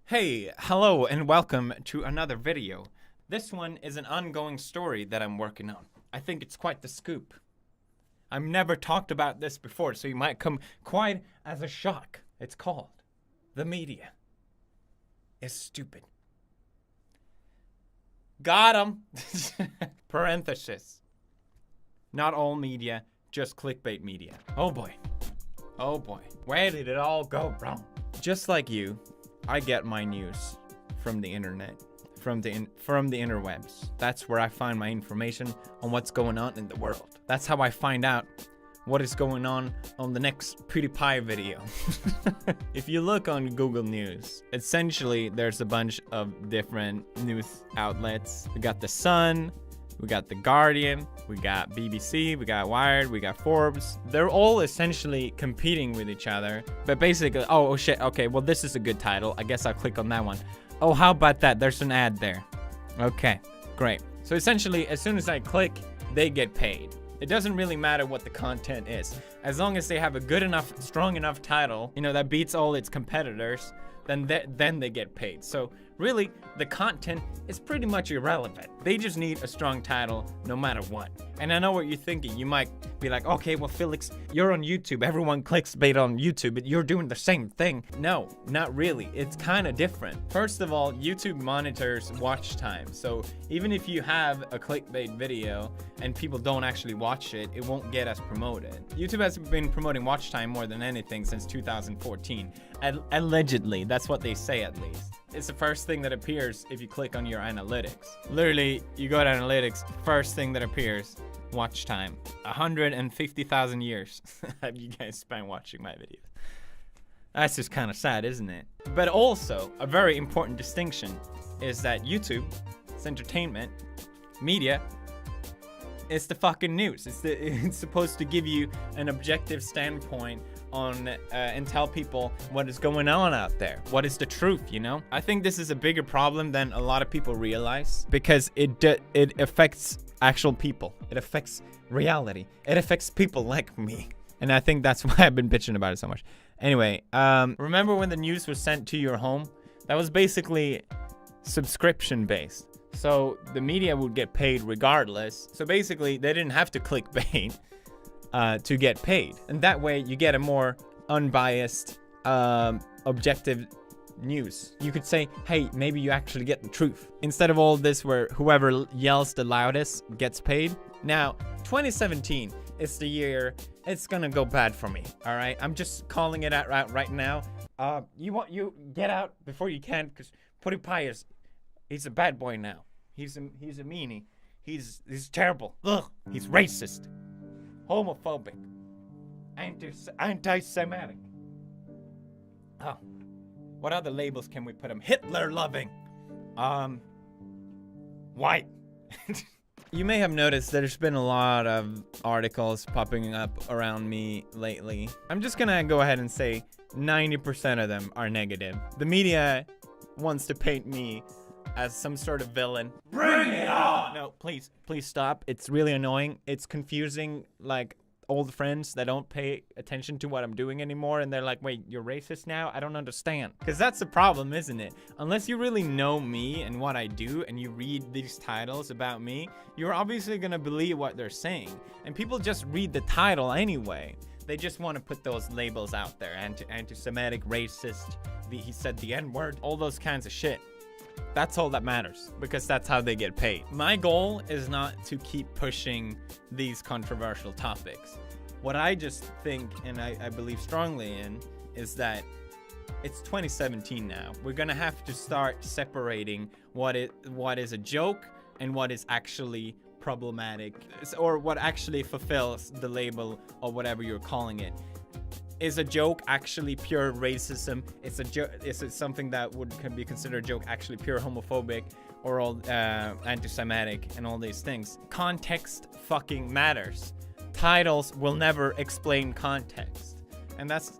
Hey, hello and welcome to another video. This one is an ongoing story that I'm working on. I think it's quite the scoop. I've never talked about this before, so you might come quite as a shock. It's called The Media is Stupid. Got 'em. Parenthesis. Not all media, just clickbait media. Oh boy. Oh boy. Where did it all go wrong? Just like you, I get my news from the internet, from the interwebs. That's where I find my information on what's going on in the world. That's how I find out what is going on the next PewDiePie video. If you look on Google News, essentially there's a bunch of different news outlets. We got The Sun, we got The Guardian, we got BBC, we got Wired, we got Forbes. They're all essentially competing with each other. But basically, oh shit, okay, well this is a good title. I guess I'll click on that one. Oh, how about that? There's an ad there. Okay, great. So essentially, as soon as I click, they get paid. It doesn't really matter what the content is. As long as they have a good enough, strong enough title, you know, that beats all its competitors, then they get paid. So really, the content is pretty much irrelevant. They just need a strong title no matter what. And I know what you're thinking. You might be like, okay, well, Felix, you're on YouTube. Everyone clicks bait on YouTube, but you're doing the same thing. No, not really. It's kind of different. First of all, YouTube monitors watch time. So even if you have a clickbait video and people don't actually watch it, it won't get as promoted. YouTube has been promoting watch time more than anything since 2014. Allegedly, that's what they say at least. It's the first thing that appears if you click on your analytics. Literally, you go to analytics, first thing that appears, watch time. 150,000 years have you guys spent watching my videos. That's just kind of sad, isn't it? But also, a very important distinction is that YouTube, it's entertainment, media, it's the fucking news. It's supposed to give you an objective standpoint on and tell people what is going on out there. What is the truth, you know? I think this is a bigger problem than a lot of people realize because it affects actual people. It affects reality. It affects people like me. And I think that's why I've been bitching about it so much. Anyway, remember when the news was sent to your home? That was basically subscription based. So the media would get paid regardless. So basically they didn't have to clickbait to get paid. And that way you get a more unbiased, objective news. You could say, hey, maybe you actually get the truth. Instead of all this where whoever yells the loudest gets paid. Now, 2017 is the year it's gonna go bad for me, all right? I'm just calling it out right now. You get out before you can, because PooPiePie he's a bad boy now. He's a meanie. He's terrible. Ugh. He's racist. Homophobic, anti-Semitic. Oh, what other labels can we put him? Hitler-loving, white. You may have noticed there's been a lot of articles popping up around me lately. I'm just gonna go ahead and say 90% of them are negative. The media wants to paint me as some sort of villain. Bring it on! No, please stop. It's really annoying. It's confusing, like, old friends that don't pay attention to what I'm doing anymore, and they're like, wait, you're racist now? I don't understand. Because that's the problem, isn't it? Unless you really know me and what I do, and you read these titles about me, you're obviously gonna believe what they're saying. And people just read the title anyway. They just want to put those labels out there. Anti-Semitic, racist, he said the N-word, all those kinds of shit. That's all that matters, because that's how they get paid. My goal is not to keep pushing these controversial topics. What I just think, and I believe strongly in, is that it's 2017 now. We're gonna have to start separating what is a joke and what is actually problematic, or what actually fulfills the label or whatever you're calling it. Is a joke actually pure racism? Is it something that can be considered a joke actually pure homophobic or all anti-Semitic and all these things? Context fucking matters. Titles will never explain context. And that's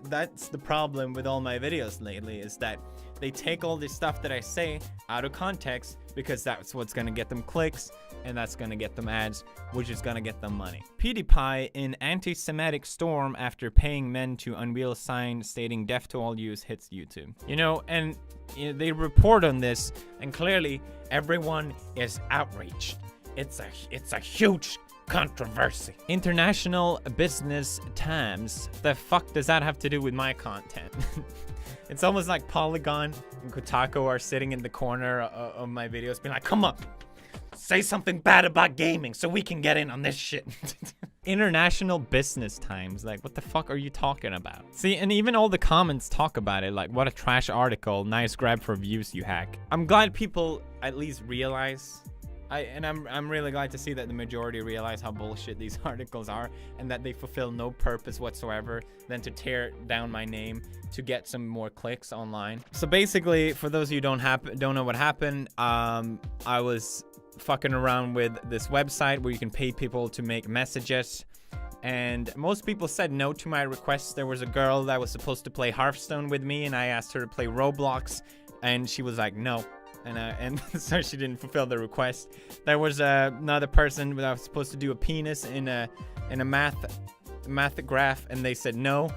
the problem with all my videos lately, is that they take all this stuff that I say out of context because that's what's gonna get them clicks, and that's gonna get them ads, which is gonna get them money. PewDiePie in anti-Semitic storm after paying men to unveil sign stating death to all Jews hits YouTube. You know, and they report on this, and clearly everyone is outraged. It's a huge controversy. International Business Times. The fuck does that have to do with my content? It's almost like Polygon and Kotaku are sitting in the corner of my videos being like, come on, say something bad about gaming so we can get in on this shit. International Business Times. Like, what the fuck are you talking about? See, and even all the comments talk about it. Like, what a trash article. Nice grab for views, you hack. I'm glad people at least realize. I'm really glad to see that the majority realize how bullshit these articles are, and that they fulfill no purpose whatsoever than to tear down my name to get some more clicks online. So basically, for those of you who don't know what happened, I was fucking around with this website where you can pay people to make messages, and most people said no to my requests. There was a girl that was supposed to play Hearthstone with me, and I asked her to play Roblox, and she was like, no. And so she didn't fulfill the request. There was another person that was supposed to do a penis in a math graph, and they said no.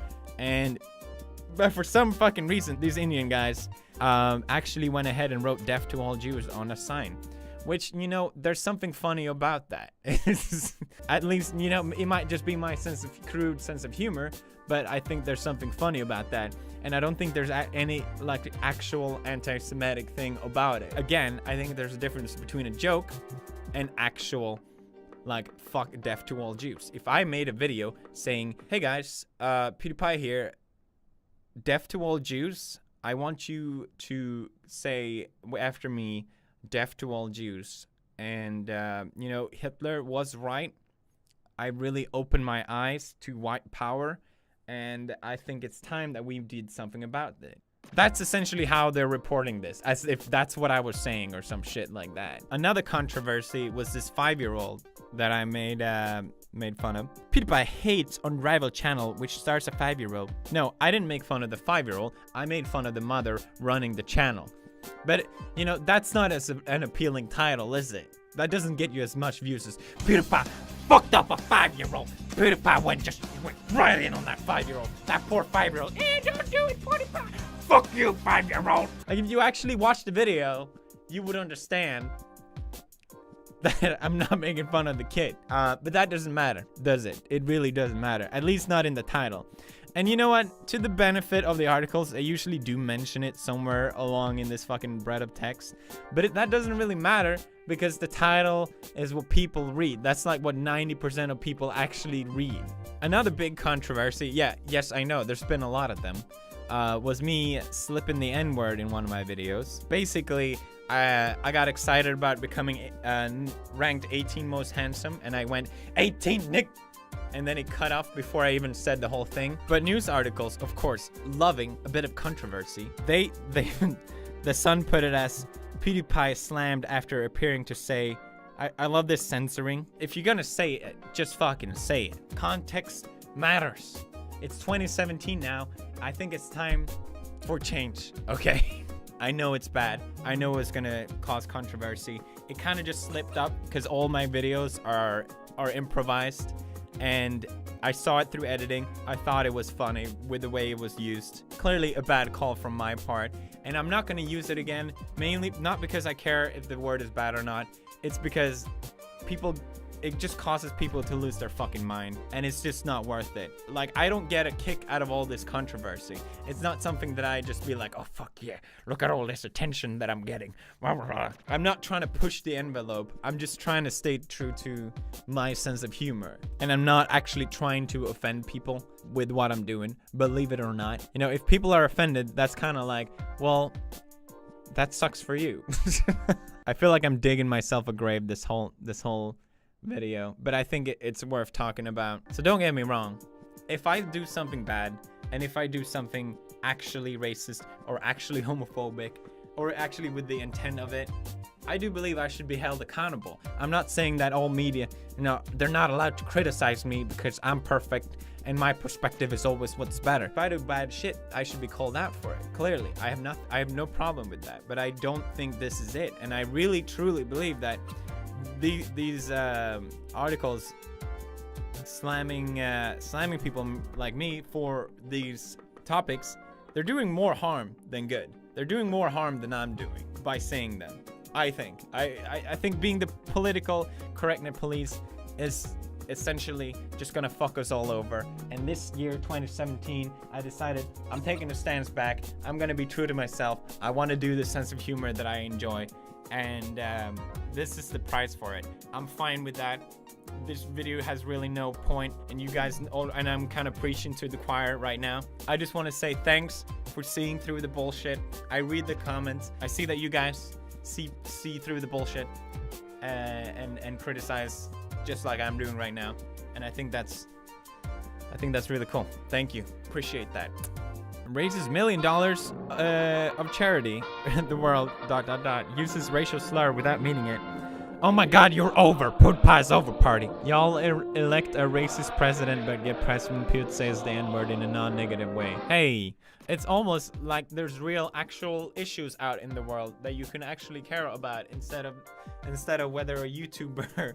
But for some fucking reason, these Indian guys actually went ahead and wrote "Death to all Jews" on a sign. Which, you know, there's something funny about that. At least, you know, it might just be my crude sense of humor, but I think there's something funny about that. And I don't think there's any, like, actual anti-Semitic thing about it. Again, I think there's a difference between a joke and actual, like, fuck death to all Jews. If I made a video saying, hey guys, PewDiePie here, death to all Jews, I want you to say after me, death to all Jews. And, you know, Hitler was right. I really opened my eyes to white power. And I think it's time that we did something about it. That's essentially how they're reporting this, as if that's what I was saying or some shit like that. Another controversy was this 5-year-old that I made fun of. PewDiePie hates unrivaled channel which stars a 5-year-old. No, I didn't make fun of the 5-year-old. I made fun of the mother running the channel. But, you know, that's not as an appealing title, is it? That doesn't get you as much views as PewDiePie fucked up a 5-year-old. PewDiePie went right in on that 5-year-old. That poor 5-year-old. Don't do it, PewDiePie. Fuck you, 5-year-old. Like, if you actually watched the video, you would understand that I'm not making fun of the kid. But that doesn't matter, does it? It really doesn't matter. At least not in the title. And you know what? To the benefit of the articles, I usually do mention it somewhere along in this fucking bread of text. But that doesn't really matter because the title is what people read. That's like what 90% of people actually read. Another big controversy, yes, I know, there's been a lot of them, was me slipping the N-word in one of my videos. Basically, I got excited about becoming ranked 18 most handsome, and I went, 18, Nick! And then it cut off before I even said the whole thing. But news articles, of course, loving a bit of controversy. The Sun put it as PewDiePie slammed after appearing to say, I love this censoring. If you're gonna say it, just fucking say it. Context matters. It's 2017 now. I think it's time for change, okay? I know it's bad. I know it's gonna cause controversy. It kind of just slipped up because all my videos are improvised. And I saw it through editing. I thought it was funny with the way it was used. Clearly a bad call from my part. And I'm not going to use it again. Mainly not because I care if the word is bad or not. It's because it just causes people to lose their fucking mind. And it's just not worth it. Like, I don't get a kick out of all this controversy. It's not something that I just be like, oh fuck yeah, look at all this attention that I'm getting. I'm not trying to push the envelope. I'm just trying to stay true to my sense of humor. And I'm not actually trying to offend people with what I'm doing, believe it or not. You know, if people are offended, that's kind of like, well, that sucks for you. I feel like I'm digging myself a grave this whole video, but I think it's worth talking about. So don't get me wrong, if I do something bad, and if I do something actually racist or actually homophobic or actually with the intent of it, I do believe I should be held accountable. I'm not saying that all media, they're not allowed to criticize me because I'm perfect and my perspective is always what's better. If I do bad shit, I should be called out for it. Clearly, I have no problem with that, but I don't think this is it. And I really truly believe that these articles slamming people like me for these topics, they're doing more harm than good. They're doing more harm than I'm doing by saying them. I think. I think being the political correctness police is essentially just gonna fuck us all over. And this year, 2017, I decided I'm taking a stance back. I'm gonna be true to myself. I want to do the sense of humor that I enjoy, and this is the price for it. I'm fine with that. This video has really no point, and you guys, and I'm kind of preaching to the choir right now. I just want to say thanks for seeing through the bullshit. I read the comments. I see that you guys see through the bullshit and criticize just like I'm doing right now, and I think that's really cool. Thank you, appreciate that. Raises $1 million of charity. The world ... uses racial slur without meaning it. Oh my god, you're over. PewDiePie's over party. Y'all elect a racist president but get pressed when Pewd says the N-word in a non-negative way. Hey, it's almost like there's real actual issues out in the world that you can actually care about instead of whether a YouTuber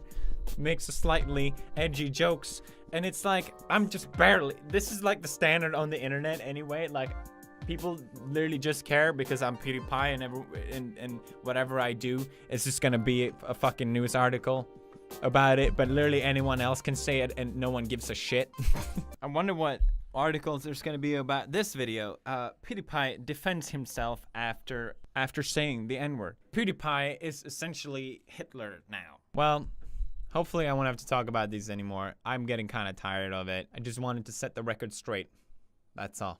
makes a slightly edgy jokes. And it's like, I'm just barely, this is like the standard on the internet anyway. Like, people literally just care because I'm PewDiePie, and whatever I do, it's just gonna be a fucking news article about it. But literally anyone else can say it and no one gives a shit. I wonder what articles there's gonna be about this video. PewDiePie defends himself after saying the N-word. PewDiePie is essentially Hitler now. Well, hopefully I won't have to talk about these anymore. I'm getting kind of tired of it. I just wanted to set the record straight. That's all.